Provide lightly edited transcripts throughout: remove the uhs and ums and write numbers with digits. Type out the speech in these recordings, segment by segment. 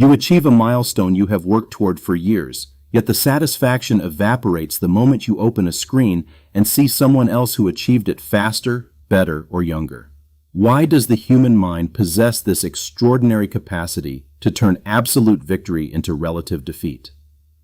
You achieve a milestone you have worked toward for years, yet the satisfaction evaporates the moment you open a screen and see someone else who achieved it faster, better, or younger. Why does the human mind possess this extraordinary capacity to turn absolute victory into relative defeat?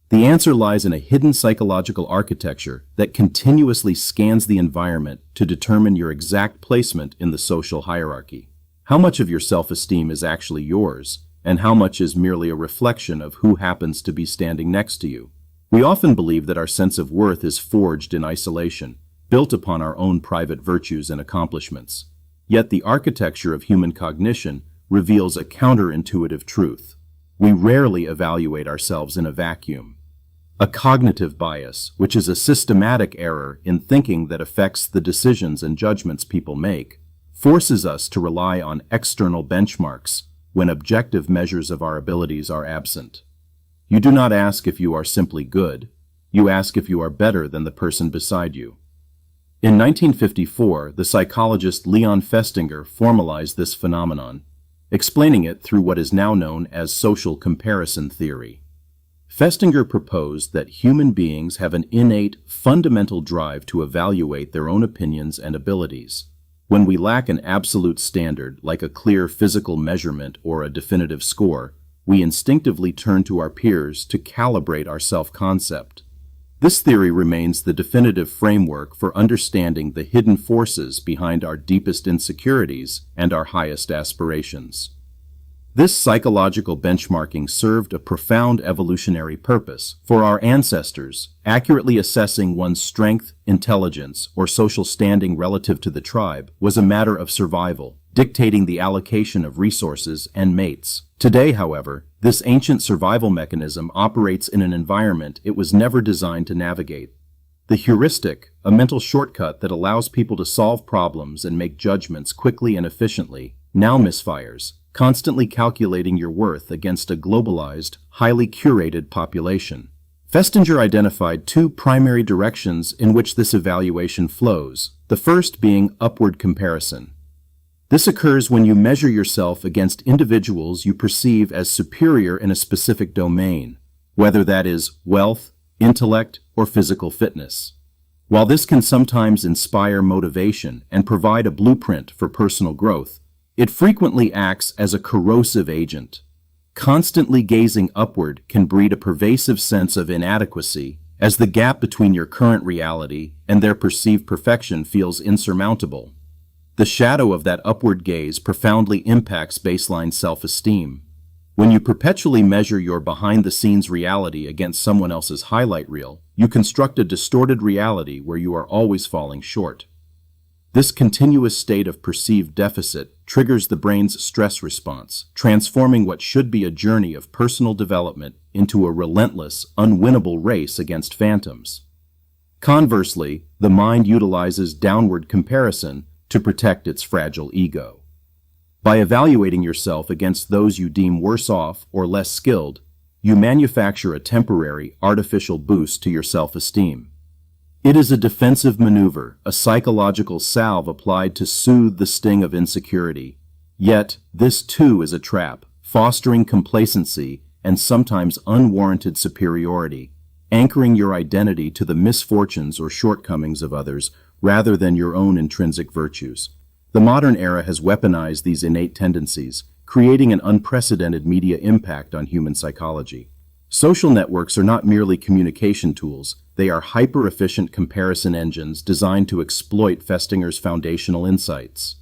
The answer lies in a hidden psychological architecture that continuously scans the environment to determine your exact placement in the social hierarchy. How much of your self-esteem is actually yours, and how much is merely a reflection of who happens to be standing next to you? We often believe that our sense of worth is forged in isolation, built upon our own private virtues and accomplishments. Yet the architecture of human cognition reveals a counterintuitive truth. We rarely evaluate ourselves in a vacuum. A cognitive bias, which is a systematic error in thinking that affects the decisions and judgments people make, forces us to rely on external benchmarks when objective measures of our abilities are absent. You do not ask if you are simply good, you ask if you are better than the person beside you. In 1954, the psychologist Leon Festinger formalized this phenomenon, explaining it through what is now known as social comparison theory. Festinger proposed that human beings have an innate, fundamental drive to evaluate their own opinions and abilities. When we lack an absolute standard, like a clear physical measurement or a definitive score, we instinctively turn to our peers to calibrate our self-concept. This theory remains the definitive framework for understanding the hidden forces behind our deepest insecurities and our highest aspirations. This psychological benchmarking served a profound evolutionary purpose. For our ancestors, accurately assessing one's strength, intelligence, or social standing relative to the tribe was a matter of survival, dictating the allocation of resources and mates. Today, however, this ancient survival mechanism operates in an environment it was never designed to navigate. The heuristic, a mental shortcut that allows people to solve problems and make judgments quickly and efficiently, now misfires, constantly calculating your worth against a globalized, highly curated population. Festinger identified two primary directions in which this evaluation flows, the first being upward comparison. This occurs when you measure yourself against individuals you perceive as superior in a specific domain, whether that is wealth, intellect, or physical fitness. While this can sometimes inspire motivation and provide a blueprint for personal growth, it frequently acts as a corrosive agent. Constantly gazing upward can breed a pervasive sense of inadequacy, as the gap between your current reality and their perceived perfection feels insurmountable. The shadow of that upward gaze profoundly impacts baseline self-esteem. When you perpetually measure your behind-the-scenes reality against someone else's highlight reel, you construct a distorted reality where you are always falling short. This continuous state of perceived deficit triggers the brain's stress response, transforming what should be a journey of personal development into a relentless, unwinnable race against phantoms. Conversely, the mind utilizes downward comparison to protect its fragile ego. By evaluating yourself against those you deem worse off or less skilled, you manufacture a temporary, artificial boost to your self-esteem. It is a defensive maneuver, a psychological salve applied to soothe the sting of insecurity. Yet, this too is a trap, fostering complacency and sometimes unwarranted superiority, anchoring your identity to the misfortunes or shortcomings of others rather than your own intrinsic virtues. The modern era has weaponized these innate tendencies, creating an unprecedented media impact on human psychology. Social networks are not merely communication tools, they are hyper-efficient comparison engines designed to exploit Festinger's foundational insights.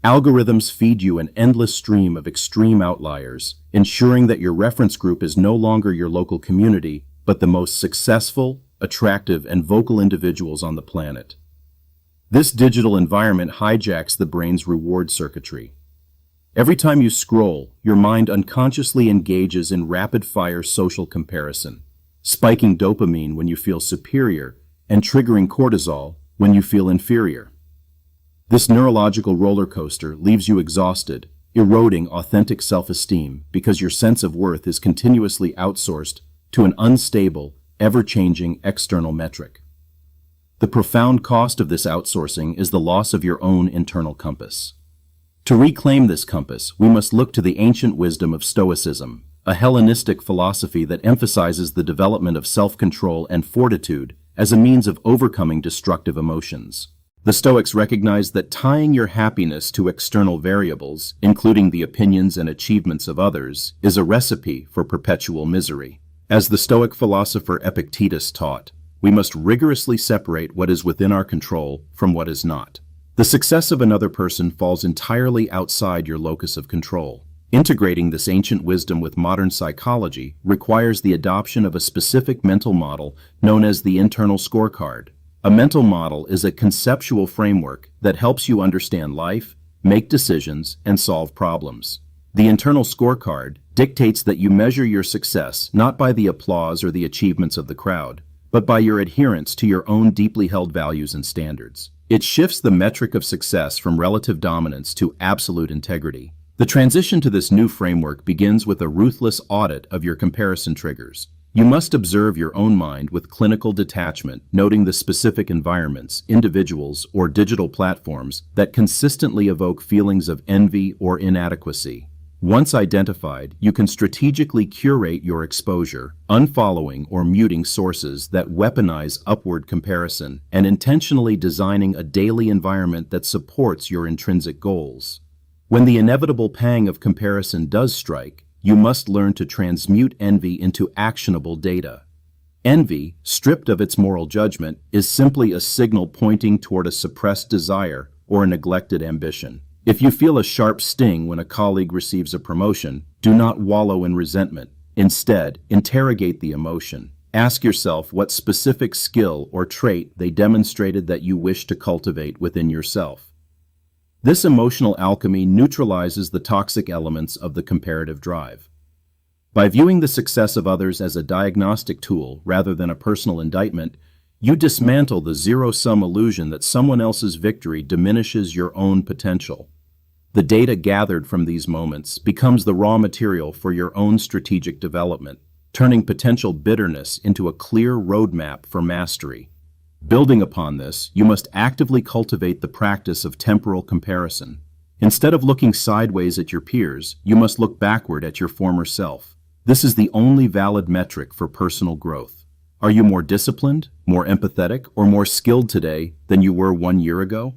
Algorithms feed you an endless stream of extreme outliers, ensuring that your reference group is no longer your local community, but the most successful, attractive, and vocal individuals on the planet. This digital environment hijacks the brain's reward circuitry. Every time you scroll, your mind unconsciously engages in rapid-fire social comparison, spiking dopamine when you feel superior and triggering cortisol when you feel inferior. This neurological roller coaster leaves you exhausted, eroding authentic self-esteem because your sense of worth is continuously outsourced to an unstable, ever-changing external metric. The profound cost of this outsourcing is the loss of your own internal compass. To reclaim this compass, we must look to the ancient wisdom of Stoicism, a Hellenistic philosophy that emphasizes the development of self-control and fortitude as a means of overcoming destructive emotions. The Stoics recognized that tying your happiness to external variables, including the opinions and achievements of others, is a recipe for perpetual misery. As the Stoic philosopher Epictetus taught, we must rigorously separate what is within our control from what is not. The success of another person falls entirely outside your locus of control. Integrating this ancient wisdom with modern psychology requires the adoption of a specific mental model known as the internal scorecard. A mental model is a conceptual framework that helps you understand life, make decisions, and solve problems. The internal scorecard dictates that you measure your success not by the applause or the achievements of the crowd, but by your adherence to your own deeply held values and standards. It shifts the metric of success from relative dominance to absolute integrity. The transition to this new framework begins with a ruthless audit of your comparison triggers. You must observe your own mind with clinical detachment, noting the specific environments, individuals, or digital platforms that consistently evoke feelings of envy or inadequacy. Once identified, you can strategically curate your exposure, unfollowing or muting sources that weaponize upward comparison, and intentionally designing a daily environment that supports your intrinsic goals. When the inevitable pang of comparison does strike, you must learn to transmute envy into actionable data. Envy, stripped of its moral judgment, is simply a signal pointing toward a suppressed desire or a neglected ambition. If you feel a sharp sting when a colleague receives a promotion, do not wallow in resentment. Instead, interrogate the emotion. Ask yourself what specific skill or trait they demonstrated that you wish to cultivate within yourself. This emotional alchemy neutralizes the toxic elements of the comparative drive. By viewing the success of others as a diagnostic tool rather than a personal indictment, you dismantle the zero-sum illusion that someone else's victory diminishes your own potential. The data gathered from these moments becomes the raw material for your own strategic development, turning potential bitterness into a clear roadmap for mastery. Building upon this, you must actively cultivate the practice of temporal comparison. Instead of looking sideways at your peers, you must look backward at your former self. This is the only valid metric for personal growth. Are you more disciplined, more empathetic, or more skilled today than you were 1 year ago?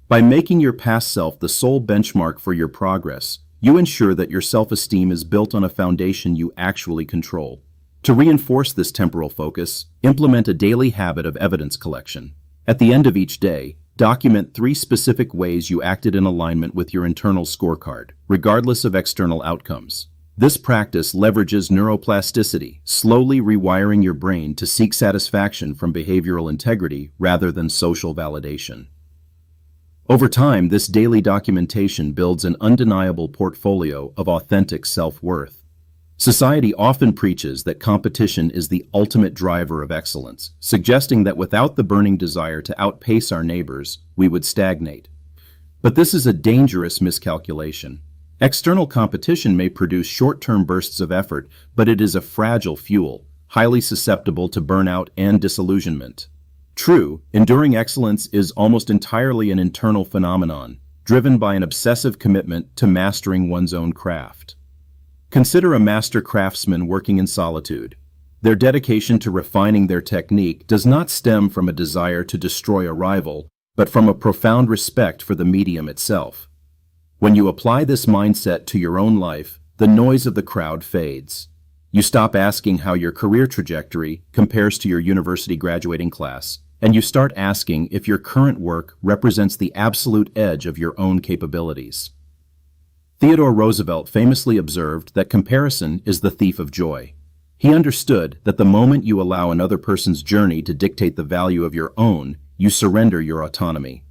By making your past self the sole benchmark for your progress, you ensure that your self-esteem is built on a foundation you actually control. To reinforce this temporal focus, implement a daily habit of evidence collection. At the end of each day, document 3 specific ways you acted in alignment with your internal scorecard, regardless of external outcomes. This practice leverages neuroplasticity, slowly rewiring your brain to seek satisfaction from behavioral integrity rather than social validation. Over time, this daily documentation builds an undeniable portfolio of authentic self-worth. Society often preaches that competition is the ultimate driver of excellence, suggesting that without the burning desire to outpace our neighbors, we would stagnate. But this is a dangerous miscalculation. External competition may produce short-term bursts of effort, but it is a fragile fuel, highly susceptible to burnout and disillusionment. True, enduring excellence is almost entirely an internal phenomenon, driven by an obsessive commitment to mastering one's own craft. Consider a master craftsman working in solitude. Their dedication to refining their technique does not stem from a desire to destroy a rival, but from a profound respect for the medium itself. When you apply this mindset to your own life, the noise of the crowd fades. You stop asking how your career trajectory compares to your university graduating class, and you start asking if your current work represents the absolute edge of your own capabilities. Theodore Roosevelt famously observed that comparison is the thief of joy. He understood that the moment you allow another person's journey to dictate the value of your own, you surrender your autonomy.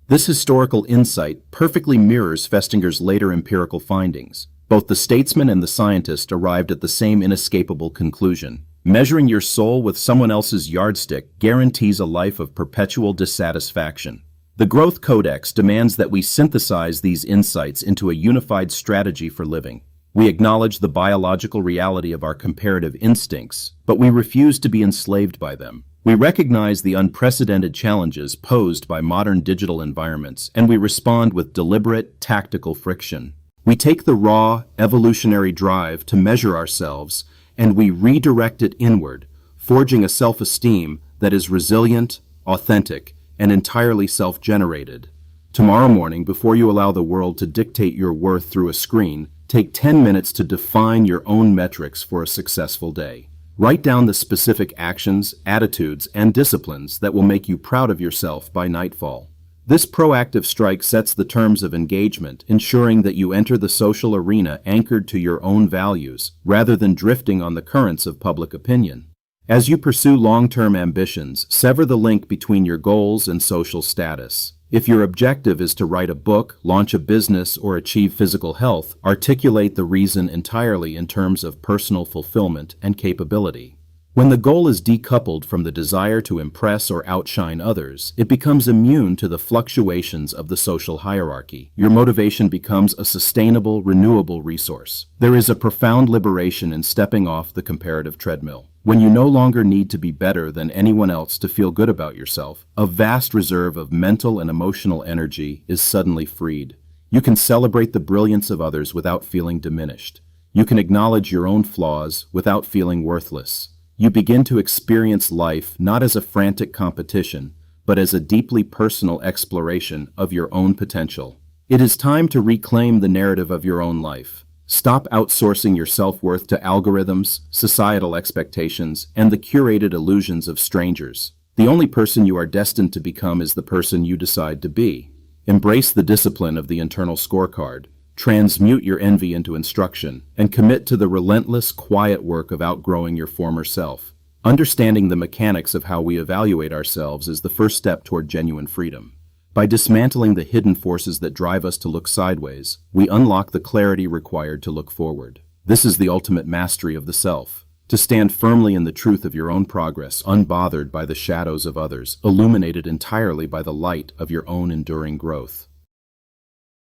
This historical insight perfectly mirrors Festinger's later empirical findings. Both the statesman and the scientist arrived at the same inescapable conclusion. Measuring your soul with someone else's yardstick guarantees a life of perpetual dissatisfaction. The Growth Codex demands that we synthesize these insights into a unified strategy for living. We acknowledge the biological reality of our comparative instincts, but we refuse to be enslaved by them. We recognize the unprecedented challenges posed by modern digital environments, and we respond with deliberate, tactical friction. We take the raw, evolutionary drive to measure ourselves, and we redirect it inward, forging a self-esteem that is resilient, authentic, and entirely self-generated. Tomorrow morning, before you allow the world to dictate your worth through a screen, take 10 minutes to define your own metrics for a successful day. Write down the specific actions, attitudes, and disciplines that will make you proud of yourself by nightfall. This proactive strike sets the terms of engagement, ensuring that you enter the social arena anchored to your own values, rather than drifting on the currents of public opinion. As you pursue long-term ambitions, sever the link between your goals and social status. If your objective is to write a book, launch a business, or achieve physical health, articulate the reason entirely in terms of personal fulfillment and capability. When the goal is decoupled from the desire to impress or outshine others, it becomes immune to the fluctuations of the social hierarchy. Your motivation becomes a sustainable, renewable resource. There is a profound liberation in stepping off the comparative treadmill. When you no longer need to be better than anyone else to feel good about yourself, a vast reserve of mental and emotional energy is suddenly freed. You can celebrate the brilliance of others without feeling diminished. You can acknowledge your own flaws without feeling worthless. You begin to experience life not as a frantic competition, but as a deeply personal exploration of your own potential. It is time to reclaim the narrative of your own life. Stop outsourcing your self-worth to algorithms, societal expectations, and the curated illusions of strangers. The only person you are destined to become is the person you decide to be. Embrace the discipline of the internal scorecard. Transmute your envy into instruction, and commit to the relentless, quiet work of outgrowing your former self. Understanding the mechanics of how we evaluate ourselves is the first step toward genuine freedom. By dismantling the hidden forces that drive us to look sideways, we unlock the clarity required to look forward. This is the ultimate mastery of the self. To stand firmly in the truth of your own progress, unbothered by the shadows of others, illuminated entirely by the light of your own enduring growth.